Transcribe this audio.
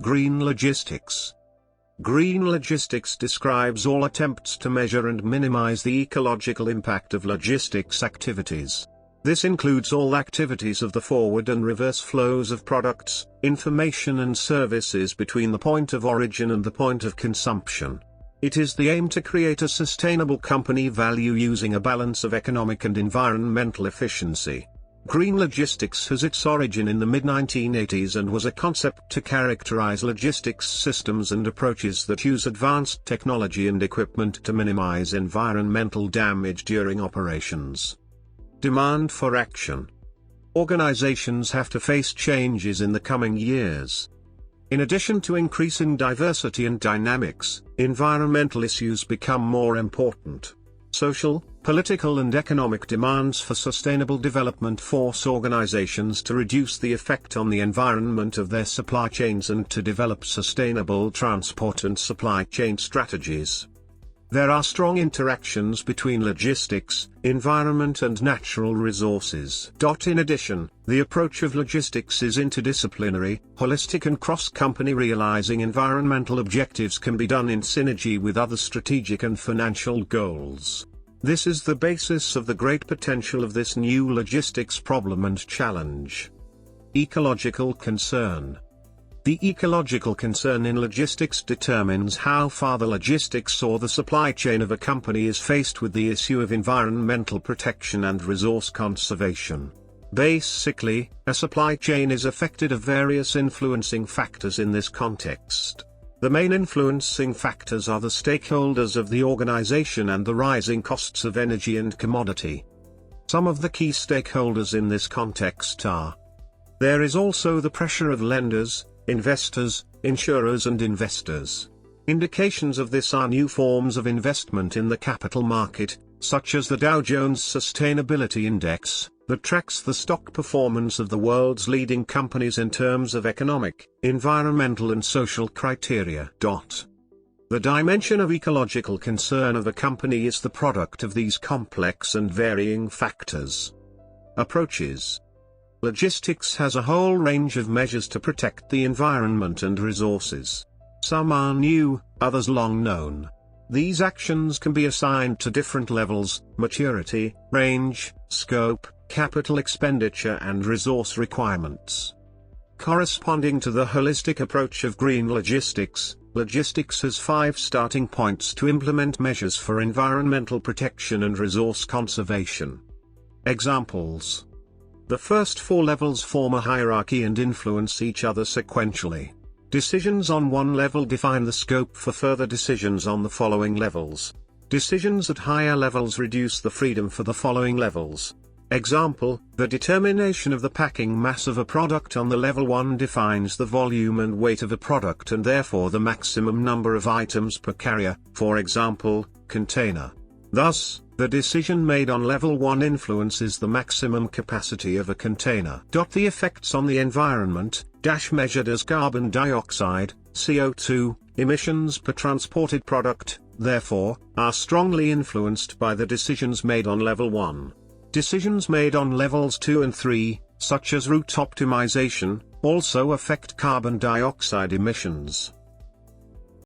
Green logistics. Green logistics describes all attempts to measure and minimize the ecological impact of logistics activities. This includes all activities of the forward and reverse flows of products, information and services between the point of origin and the point of consumption. It is the aim to create a sustainable company value using a balance of economic and environmental efficiency. Green logistics has its origin in the mid-1980s and was a concept to characterize logistics systems and approaches that use advanced technology and equipment to minimize environmental damage during operations. Demand for action. Organizations have to face changes in the coming years. In addition to increasing diversity and dynamics, environmental issues become more important. Social, political and economic demands for sustainable development force organizations to reduce the effect on the environment of their supply chains and to develop sustainable transport and supply chain strategies. There are strong interactions between logistics, environment and natural resources. In addition, the approach of logistics is interdisciplinary, holistic and cross-company. Realizing environmental objectives can be done in synergy with other strategic and financial goals. This is the basis of the great potential of this new logistics problem and challenge. Ecological concern. The ecological concern in logistics determines how far the logistics or the supply chain of a company is faced with the issue of environmental protection and resource conservation. Basically, a supply chain is affected of various influencing factors in this context. The main influencing factors are the stakeholders of the organization and the rising costs of energy and commodity. Some of the key stakeholders in this context are: there is also the pressure of lenders, investors, insurers and investors. Indications of this are new forms of investment in the capital market, such as the Dow Jones Sustainability Index, that tracks the stock performance of the world's leading companies in terms of economic, environmental and social criteria. The dimension of ecological concern of a company is the product of these complex and varying factors. Approaches. Logistics has a whole range of measures to protect the environment and resources. Some are new, others long known. These actions can be assigned to different levels: maturity, range, scope, capital expenditure and resource requirements. Corresponding to the holistic approach of green logistics, logistics has 5 starting points to implement measures for environmental protection and resource conservation. Examples. The first 4 levels form a hierarchy and influence each other sequentially. Decisions on one level define the scope for further decisions on the following levels. Decisions at higher levels reduce the freedom for the following levels. Example, the determination of the packing mass of a product on the level 1 defines the volume and weight of a product and therefore the maximum number of items per carrier, for example, container. Thus, the decision made on level 1 influences the maximum capacity of a container. The effects on the environment, measured as carbon dioxide, CO2, emissions per transported product, therefore, are strongly influenced by the decisions made on level 1. Decisions made on levels 2 and 3, such as route optimization, also affect carbon dioxide emissions.